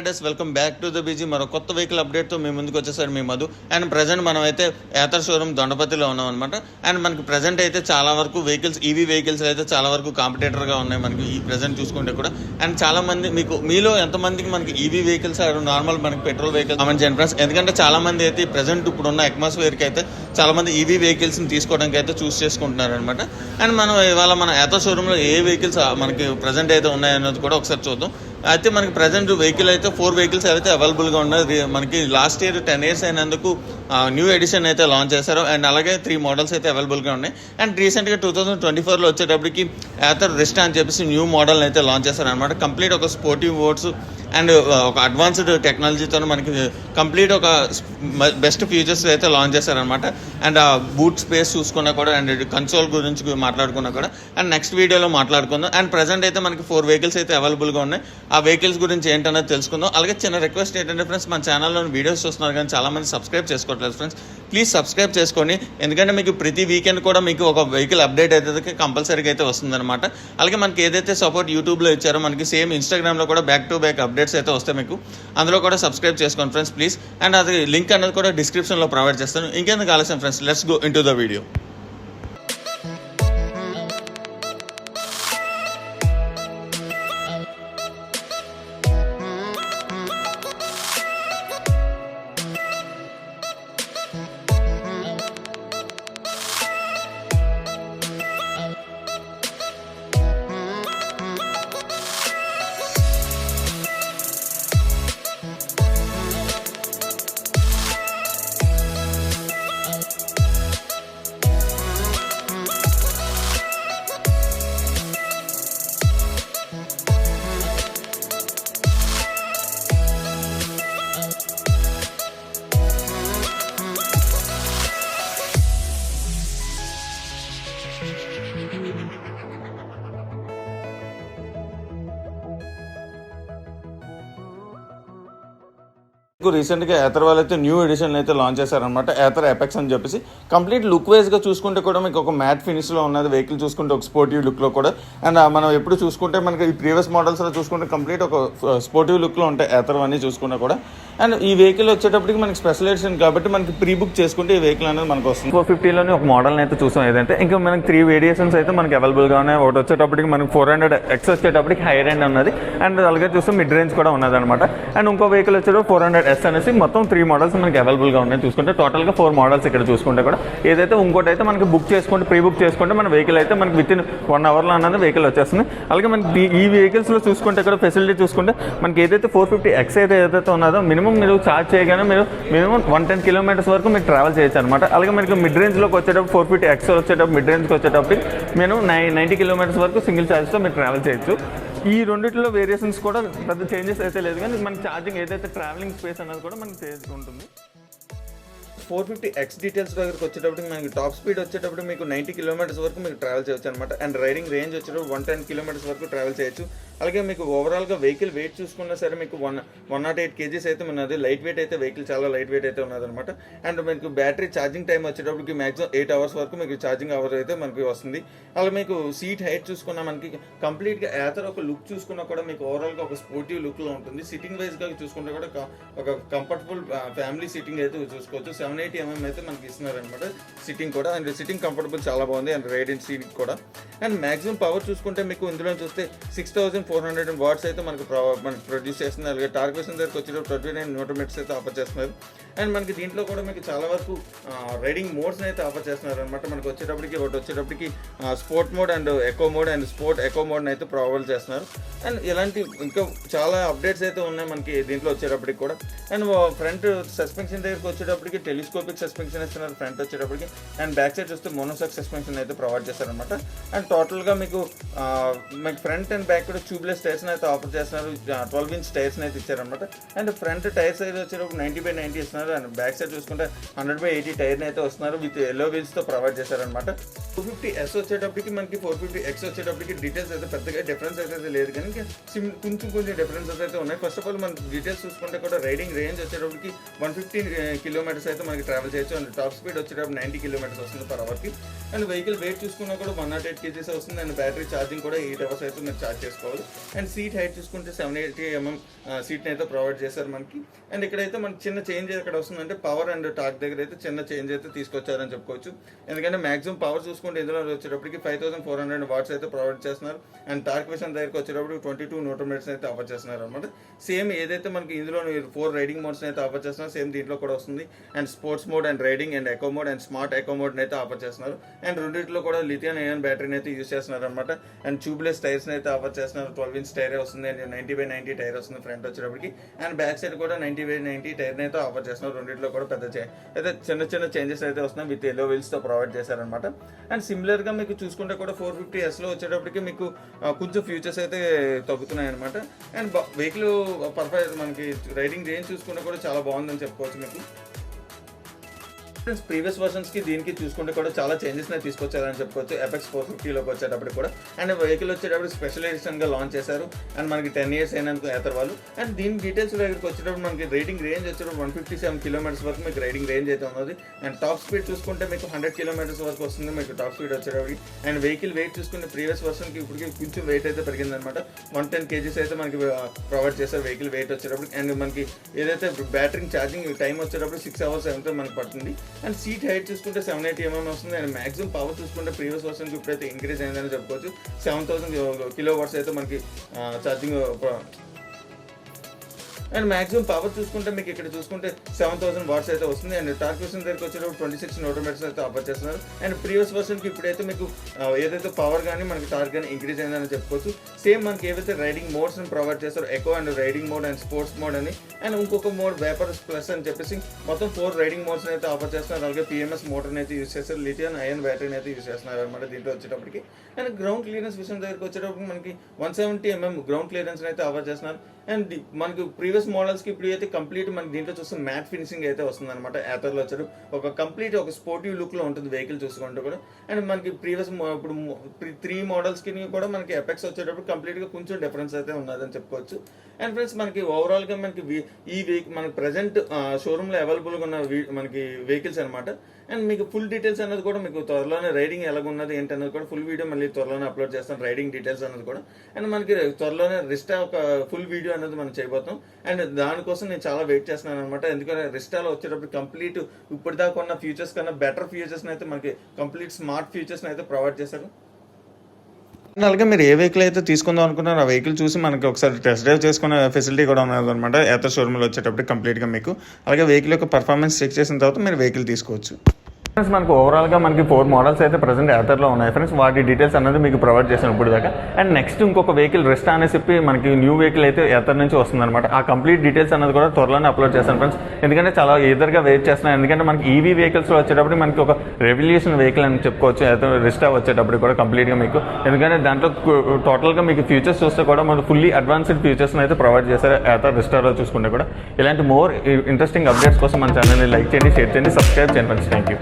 Welcome back to the BG. మరో కొత్త vehicle అప్డేట్తో మేము ముందుకు వచ్చేసారు మీ మధు. అండ్ ప్రజెంట్ మనం అయితే యాతర్ షోరూమ్ దొండపతిలో ఉన్నాం అనమాట. అండ్ మనకి ప్రజెంట్ అయితే చాలా వరకు వెహికల్స్ ఈవీ వెహికల్స్ అయితే చాలా వరకు కాంపిటేటర్గా ఉన్నాయి మనకి ఈ ప్రజెంట్ చూసుకుంటే కూడా. అండ్ చాలా మంది మీలో ఎంతమందికి మనకి ఈవీ వెహికల్స్ నార్మల్ మనకి పెట్రోల్ వెహికల్స్ కామెంట్ చేయండి ఫ్రెండ్స్. ఎందుకంటే చాలా మంది అయితే ప్రజెంట్ ఇప్పుడున్న అట్మాస్ఫియర్కి అయితే చాలా మంది ఈవీ వెహికల్స్ని తీసుకోవడానికి అయితే చూస్ చేసుకుంటున్నారు అనమాట. అండ్ మనం ఇవాళ మన యాతర్ షోరూంలో ఏ వెహికల్స్ మనకి ప్రజెంట్ అయితే ఉన్నాయన్నది కూడా ఒకసారి చూద్దాం. అయితే మనకి ప్రజెంట్ వెహికల్ అయితే 4 వెహికల్స్ అయితే అవైలబుల్గా ఉన్నాయి. మనకి లాస్ట్ ఇయర్ 10 years అయినందుకు న్యూ ఎడిషన్ అయితే లాంచ్ చేశారు. అండ్ అలాగే 3 మోడల్స్ అయితే అవైలబుల్గా ఉన్నాయి. అండ్ రీసెంట్గా 2024లో వచ్చేటప్పటికి యాతర్ రిస్టా అని చెప్పేసి న్యూ మోడల్ అయితే లాంచ్ చేశారు అనమాట. కంప్లీట్ ఒక స్పోర్టివ్ మోడ్స్ అండ్ ఒక అడ్వాన్స్డ్ టెక్నాలజీతో మనకి కంప్లీట్ ఒక బెస్ట్ ఫీచర్స్ అయితే లాంచ్ చేశారనమాట. అండ్ ఆ బూట్ స్పేస్ చూసుకున్నా కూడా అండ్ కన్సోల్ గురించి మాట్లాడుకున్నా కూడా అండ్ నెక్స్ట్ వీడియోలో మాట్లాడుకుందాం. అండ్ ప్రజెంట్ అయితే మనకి 4 వెహికల్స్ అయితే అవైలబుల్గా ఉన్నాయి. ఆ వెహికల్స్ గురించి ఏంటనేది తెలుసుకుందాం. అలాగే చిన్న రిక్వెస్ట్ ఏంటంటే ఫ్రెండ్స్, మన ఛానల్లో వీడియోస్ చూస్తున్నారు కానీ చాలా మంది సబ్స్క్రైబ్ చేసుకోవట్లేదు ఫ్రెండ్స్. ప్లీజ్ సబ్స్క్రైబ్ చేసుకోండి. ఎందుకంటే మీకు ప్రతి వీకెండ్ కూడా మీకు ఒక వెహికల్ అప్డేట్ అయితే కంపల్సరీగా అయితే వస్తుందన్నమాట. అలాగే మనకి ఏదైతే సపోర్ట్ యూట్యూబ్లో ఇచ్చారో మనకి సేమ్ ఇన్స్టాగ్రామ్లో కూడా బ్యాక్ టు బ్యాక్ అప్డేట్స్ అయితే వస్తాయి మీకు. అందులో కూడా సబ్స్క్రైబ్ చేసుకోండి ఫ్రెండ్స్ ప్లీజ్. అండ్ అది లింక్ అనేది కూడా డిస్క్రిప్షన్లో ప్రొవైడ్ చేస్తాను. ఇంకెందుకు ఆలస్యం friends, let's go into the video. రీసెంట్గా యాతర్ వాళ్ళు అయితే న్యూ ఎడిషన్ అయితే లాంచ్ చేశారనమాట. యాతర్ ఎపెక్స్ అని చెప్పేసి కంప్లీట్ లుక్ వైజ్గా చూసుకుంటే కూడా మీకు ఒక మ్యాట్ ఫినిష్లో ఉన్నది వెహికల్ చూసుకుంటే ఒక స్పోర్టివ్ లుక్లో కూడా. అండ్ మనం ఎప్పుడు చూసుకుంటే మనకి ఈ ప్రీవియస్ మోడల్స్లో చూసుకుంటే కంప్లీట్ ఒక స్పోర్టివ్ లుక్లో ఉంటాయి యాతర్ అన్నీ చూసుకున్నా కూడా. అండ్ ఈ వెహికల్ వచ్చేటప్పటికి మనకి స్పెషల్ ఎడిషన్ కాబట్టి మనకి ప్రీ బుక్ చేసుకుంటే ఈ వెహికల్ అనేది మనకు వస్తుంది. 450లోనే ఒక మోడల్ని అయితే చూసాం. ఏదంటే ఇంకా మనకి 3 వేరియేషన్స్ అయితే మనకి అవైలబుల్గా ఉన్నాయి. ఒకటి వచ్చేటప్పటికి మనకి 400X వచ్చేటప్పటికి హై రేంజ్ ఉన్నది. అండ్ అలాగే చూస్తే మిడ్ రేంజ్ కూడా ఉన్నది అనమాట. అండ్ ఇంకో వెహికల్ వచ్చేటప్పుడు 400S అనేసి మొత్తం 3 మోడల్స్ మనకి అవైలబుల్గా ఉన్నాయి. చూసుకుంటే టోటల్గా 4 మోడల్స్ ఇక్కడ చూసుకుంటే కూడా ఏదైతే ఇంకోటి అయితే మనకి బుక్ చేసుకుంటే ప్రీ బుక్ చేసుకుంటే మన వెహికల్ అయితే మనకి వితిన్ 1 అవర్లో అన్నది వెహికల్ వచ్చేస్తుంది. అలాగే మనకి ఈ వెహికల్స్లో చూసుకుంటే కూడా ఫెసిలిటీ చూసుకుంటే మనకి ఏదైతే 450X ఏదైతే ఉన్నదో మినిమం మీరు ఛార్జ్ చేయగానే మీరు మినిమం 110 kilometers వరకు మీరు ట్రావెల్ చేయొచ్చు అనమాట. అలాగే మనకి మిడ్ రేంజ్లోకి వచ్చేటప్పుడు 450X వచ్చేటప్పుడు మిడ్ రేంజ్కి వచ్చేటప్పుడు నేను 90 kilometers వరకు సింగిల్ ఛార్జ్తో మీరు ట్రావెల్ చేయొచ్చు. ఈ రెండిట్లో వేరియేషన్స్ కూడా పెద్ద చేంజెస్ అయితే లేదు, కానీ మనకి ఛార్జింగ్ ఏదైతే ట్రావెలింగ్ స్పేస్ అన్నది కూడా మనకి ఉంటుంది. 450X డీటెయిల్స్ దగ్గరకు వచ్చేటప్పుడు మనకి టాప్ స్పీడ్ వచ్చేటప్పుడు మీకు 90 kilometers వరకు మీకు ట్రావెల్ చేయొచ్చు అనమాట. అండ్ రైడింగ్ రేంజ్ వచ్చేటప్పుడు 110 kilometers వరకు ట్రావెల్ చేయొచ్చు. అలాగే మీకు ఓవరాల్గా వెహికల్ వెయిట్ చూసుకున్నా సరే మీకు 108 kgs అయితే ఉన్నది. లైట్ వెయిట్ అయితే వెహికల్ చాలా లైట్ వెయిట్ అయితే ఉన్నది అనమాట. అండ్ మీకు బ్యాటరీ ఛార్జింగ్ టైం వచ్చేటప్పటికి మ్యాక్సిమం 8 hours వరకు మీకు ఛార్జింగ్ అవర్ అయితే మనకి వస్తుంది. అలాగే మీకు సీట్ హైట్ చూసుకున్నా మనకి కంప్లీట్గా యాతర్ ఒక లుక్ చూసుకున్నా కూడా మీకు ఓవరాల్గా ఒక స్పోర్టివ్ లుక్లో ఉంటుంది. సిట్టింగ్ వైజ్గా చూసుకుంటే కూడా ఒక కంఫర్టబుల్ ఫ్యామిలీ సిట్టింగ్ అయితే చూసుకోవచ్చు. 780 mm అయితే మనకి ఇస్తున్నారనమాట సిట్టింగ్ కూడా. అండ్ సిట్టింగ్ కంఫర్టబుల్ చాలా బాగుంది. అండ్ రేడియంట్ సీట్ కూడా. అండ్ మ్యాక్సిమం పవర్ చూసుకుంటే మీకు ఇందులో చూస్తే 6400 watts అయితే మనకి ప్రొడ్యూస్ చేస్తున్నారు. అలాగే టార్క్ వేషన్ దగ్గరకు వచ్చేటప్పుడు 29 Nm అయితే ఆఫర్ చేస్తున్నారు. అండ్ మనకి దీంట్లో కూడా మీకు చాలా వరకు రైడింగ్ మోడ్స్ని అయితే ఆఫర్ చేస్తున్నారు అనమాట. మనకి వచ్చేటప్పటికి sport mode and eco mode and sport eco మోడ్ని అయితే ప్రొవైడ్ చేస్తున్నారు. అండ్ ఇలాంటి ఇంకా చాలా అప్డేట్స్ అయితే ఉన్నాయి మనకి దీంట్లో వచ్చేటప్పటికి కూడా. అండ్ ఫ్రంట్ సస్పెన్షన్ దగ్గరకు వచ్చేటప్పటికి టెలిస్కోపిక్ సస్పెన్షన్ ఇస్తున్నారు ఫ్రంట్ వచ్చేటప్పటికి. అండ్ బ్యాక్ సైడ్ చూస్తే మోనోసాక్ సస్పెన్షన్ అయితే ప్రొవైడ్ చేస్తారనమాట. అండ్ టోటల్గా మీకు ఫ్రంట్ అండ్ బ్యాక్ కూడా ట్యూబ్లెస్ టైర్స్ని అయితే ఆఫర్ చేస్తున్నారు. 12 inch టైర్స్ని అయితే ఇచ్చారనమాట. అండ్ ఫ్రంట్ టైర్ సైజ్ వచ్చేటప్పుడు 90/90 ఇస్తున్నారు. అండ్ బ్యాక్ సైడ్ చూసుకుంటే 100/80 టైర్ని అయితే వస్తున్నారు విత్ ఎల్లో వీల్స్తో ప్రొవైడ్ చేశారనమాట. 250S వచ్చేటప్పటికి మనకి 450X వచ్చేటప్పటికి డీటెయిల్స్ అయితే పెద్దగా డిఫరెన్స్ అయితే లేదు, కానీ కొంచెం డిఫరెన్సెస్ అయితే ఉన్నాయి. ఫస్ట్ ఆఫ్ ఆల్ మన డీటెయిల్స్ చూసుకుంటే కూడా రైడింగ్ రేంజ్ వచ్చేటప్పటికి 115 kilometers అయితే మనకి ట్రావెల్ చేయొచ్చు. అండ్ టాప్ స్పీడ్ వచ్చేటప్పుడు 90 kilometers వస్తుంది per hour కి. అండ్ వెహికల్ వెయిట్ చూసుకున్నా కూడా 108 kgs వస్తుంది. అండ్ బ్యాటరీ ఛార్జింగ్ కూడా 8 hours అయితే మీరు ఛార్జ్ చేసుకోవాలి. అండ్ సీట్ హైట్ చూసుకుంటే 780 సీట్ని అయితే ప్రొవైడ్ చేశారు మనకి. అండ్ ఇక్కడైతే మనకి చిన్న చేంజ్ ఎక్కడ వస్తుందంటే పవర్ అండ్ టార్క్ దగ్గర అయితే చిన్న చేంజ్ అయితే తీసుకొచ్చారని చెప్పుకోవచ్చు. ఎందుకంటే మాక్సిమం పవర్ చూసుకుంటే ఇందులో వచ్చేటప్పటికి 5400 వాట్స్ అయితే ప్రొవైడ్ చేస్తున్నారు. అండ్ టార్క్ విషయం దగ్గరికి వచ్చేటప్పుడు 22 న్యూటన్ మీటర్స్ అయితే ఆఫర్ చేస్తున్నారు అనమాట. సేమ్ ఏదైతే మనకి ఇందులో 4 రైడింగ్ మోడ్స్ అయితే ఆఫర్ చేస్తున్నారు సేమ్ దీంట్లో కూడా వస్తుంది. And sports mode and riding and eco mode and smart echo mode అయితే ఆఫర్ చేస్తున్నారు. అండ్ రెండింటిలో కూడా లిథియం అయాన్ బ్యాటరీని అయితే యూస్ చేస్తున్నారు అనమాట. అండ్ ట్యూబ్లెస్ టైర్స్ అయితే ఆఫర్ చేస్తున్నారు. 12 ఇంచ్ టైర్ వస్తుంది అండ్ 90/90 టైర్ వస్తుంది ఫ్రంట్ వచ్చేటప్పటికి. అండ్ బ్యాక్ సైడ్ కూడా 90/90 టైర్ అయితే ఆఫర్ చేస్తున్నారు. రెండింటిలో కూడా పెద్ద అయితే చిన్న చిన్న చేంజెస్ అయితే వస్తున్నాయి విత్ ఎల్లో వీల్స్ తో ప్రొవైడ్ చేశారనమాట. అండ్ సిమిలర్ గా మీకు చూసుకుంటే కూడా 450S లో వచ్చేటప్పటికి మీకు కొంచెం ఫ్యూచర్స్ అయితే తగ్గుతున్నాయి అనమాట. అండ్ వెహికల్ పర్ఫెక్ట్ మనకి రైడింగ్ రేంజ్ చూసుకుంటే కూడా చాలా బాగుందని చెప్పుకోవచ్చు మీకు. ప్రీవియస్ వర్షన్స్ కి దీనికి చూసుకుంటే కూడా చాలా చేంజెస్ తీసుకొచ్చారని చెప్పుకోవచ్చు. ఎపెక్స్ 450లోకి వచ్చేటప్పుడు కూడా. అండ్ వెహికల్ వచ్చేటప్పుడు స్పెషల్ ఎడిషన్ గా లాంచ్ చేశారు. అండ్ మనకి 10 years అయినందుకు ఏతర్ వాళ్ళు. అండ్ దీని డీటెయిల్స్ దగ్గరికి వచ్చేటప్పుడు మనకి రైడింగ్ రేంజ్ వచ్చేటప్పుడు 157 కిలోమీటర్స్ వరకు మీకు రైడింగ్ రేంజ్ అయితే ఉన్నది. అండ్ టాప్ స్పీడ్ చూసుకుంటే మీకు 100 కిలోమీటర్స్ వరకు వస్తుంది మీకు టాప్ స్పీడ్ వచ్చేటప్పుడు. అండ్ వెహికల్ వెయిట్ చూసుకుంటే ప్రీవియస్ వర్షన్ కి ఇప్పటికి కొంచెం వెయిట్ అయితే పెరిగింది అనమాట. 110 kgs అయితే మనకి ప్రొవైడ్ చేశారు వెహికల్ వెయిట్ వచ్చేటప్పుడు. అండ్ మనకి ఏదైతే బ్యాటరీ ఛార్జింగ్ టైం వచ్చేటప్పుడు 6 hours అయితే మనకి పడుతుంది. అండ్ సీట్ హైట్ చూసుకుంటే 780 వస్తుంది. అండ్ మాక్సిమం పవర్ చూసుకుంటే ప్రీవియస్ వర్షన్కి ఇప్పుడైతే ఇంక్రీజ్ అయిందని చెప్పుకోవచ్చు. 7000 kW అయితే మనకి ఛార్జింగ్. అండ్ మాక్సిమం పవర్ చూసుకుంటే మీకు ఇక్కడ చూసుకుంటే 7000 వాట్స్ అయితే వస్తుంది. అండ్ టార్క్ విషయం దగ్గరికి వచ్చేటప్పుడు 26 న్యూటన్ మీటర్స్ అయితే ఆఫర్ చేస్తున్నారు. అండ్ ప్రీవియస్ వర్షన్కి ఇప్పుడైతే మీకు ఏదైతే పవర్ కానీ మనకి టార్క్ కానీ ఇంక్రీజ్ అయిందని చెప్పుకోవచ్చు. సేమ్ మనకి ఏవైతే రైడింగ్ మోడ్స్ ప్రొవైడ్ చేస్తారో eco and riding mode and sports mode అని. అండ్ ఇంకొక మోడ్ వేపర్ ప్లస్ అని చెప్పేసి మొత్తం 4 రైడింగ్ మోడ్స్ అయితే ఆఫర్ చేస్తున్నారు. అలాగే PMS మోటార్ని అయితే యూస్ చేస్తారు. లిథియం అయాన్ బ్యాటరీని అయితే యూస్ చేస్తున్నారు అనమాట దీంట్లో వచ్చేటప్పటికి. అండ్ గ్రౌండ్ క్లియరెన్స్ విషయం దగ్గరికి వచ్చేటప్పుడు మనకి 170 mm గ్రౌండ్ క్లియరెన్స్ అయితే ఆఫర్ చేస్తున్నారు. అండ్ మనకి ప్రీవియస్ మోడల్స్కి ఇప్పుడు అయితే కంప్లీట్ మనకి దీంట్లో చూస్తే మ్యాట్ ఫినిషింగ్ అయితే వస్తుంది అనమాట. ఏతర్లో వచ్చారు ఒక కంప్లీట్ ఒక స్పోర్టివ్ లుక్లో ఉంటుంది వెహికల్ చూసుకుంటే కూడా. అండ్ మనకి ప్రీవియస్ ఇప్పుడు 3 మోడల్స్కి కూడా మనకి ఎపెక్స్ వచ్చేటప్పుడు కంప్లీట్గా కొంచెం డిఫరెన్స్ అయితే ఉన్నదని చెప్పుకోవచ్చు. అండ్ ఫ్రెండ్స్ మనకి ఓవరాల్గా మనకి మనకి ప్రజెంట్ షోరూంలో అవైలబుల్గా ఉన్న మనకి వెహికల్స్ అనమాట. అండ్ మీకు ఫుల్ డీటెయిల్స్ అనేది కూడా మీకు త్వరలోనే రైడింగ్ ఎలాగున్నది ఏంటన్నది కూడా ఫుల్ వీడియో మళ్ళీ త్వరలోనే అప్లోడ్ చేస్తాను రైడింగ్ డీటెయిల్స్ అనేది కూడా. అండ్ మనకి త్వరలోనే రిస్టా ఒక ఫుల్ వీడియో అనేది మనం చేయబోతాం. అండ్ దానికోసం నేను చాలా వెయిట్ చేస్తున్నాను అనమాట. ఎందుకంటే రిస్టాలో వచ్చేటప్పుడు కంప్లీట్ ఇప్పటిదాకా ఉన్న ఫీచర్స్ కన్నా బెటర్ ఫీచర్స్ని అయితే మనకి కంప్లీట్ స్మార్ట్ ఫీచర్స్ని అయితే ప్రొవైడ్ చేశారు. అలాగే మీరు ఏ వెహికల్ అయితే తీసుకుందాం అనుకున్నారో ఆ వెహికల్ చూసి మనకి ఒకసారి టెస్ట్ డ్రైవ్ చేసుకునే ఫెసిలిటీ కూడా ఉన్నది అనమాట. ఏతర్ షోరూమ్లో వచ్చేటప్పుడు కంప్లీట్గా మీకు. అలాగే వెహికల్ యొక్క పర్ఫార్మెన్స్ చెక్ చేసిన తర్వాత మీరు వెహికల్ తీసుకోవచ్చు. ఫ్రెండ్స్ మనకు ఓవరాల్గా మనకి 4 మోడల్స్ అయితే ప్రజెంట్ ఏతర్లో ఉన్నాయి ఫ్రెండ్స్. వాటి డీటెయిల్స్ అనేది మీకు ప్రొవైడ్ చేసాను ఇప్పుడు దాకా. అండ్ నెక్స్ట్ ఇంకొక వెహికల్ రెస్టా అని చెప్పి మనకి న్యూ వెహికల్ అయితే ఏతర్ నుంచి వస్తుంది అనమాట. ఆ కంప్లీట్ డీటెయిల్స్ అనేది కూడా త్వరలోనే అప్లోడ్ చేస్తాను ఫ్రెండ్స్. ఎందుకంటే చాలా ఈదర్గా వెయిట్ చేస్తున్నాను. ఎందుకంటే మనకి ఈవీ వెహికల్స్లో వచ్చేటప్పుడు మనకి ఒక రెవల్యూషన్ వెహికల్ అని చెప్పుకోవచ్చు ఏతర్ రెస్టా వచ్చేటప్పుడు కూడా కంప్లీట్గా మీకు. ఎందుకంటే దాంట్లో టోటల్గా మీకు ఫీచర్స్ చూస్తే కూడా మనకు ఫుల్లీ అడ్వాన్స్డ్ ఫీచర్స్ని అయితే ప్రొవైడ్ చేశారు ఏతర్ రెస్టాలో చూసుకుంటే కూడా. ఇలాంటి మోర్ ఇంట్రెస్టింగ్ అప్డేట్స్ కోసం మన ఛానల్ని లైక్ చేయండి, షేర్ చేయండి, సబ్స్క్రైబ్ చేయండి ఫ్రెండ్స్. Thank you.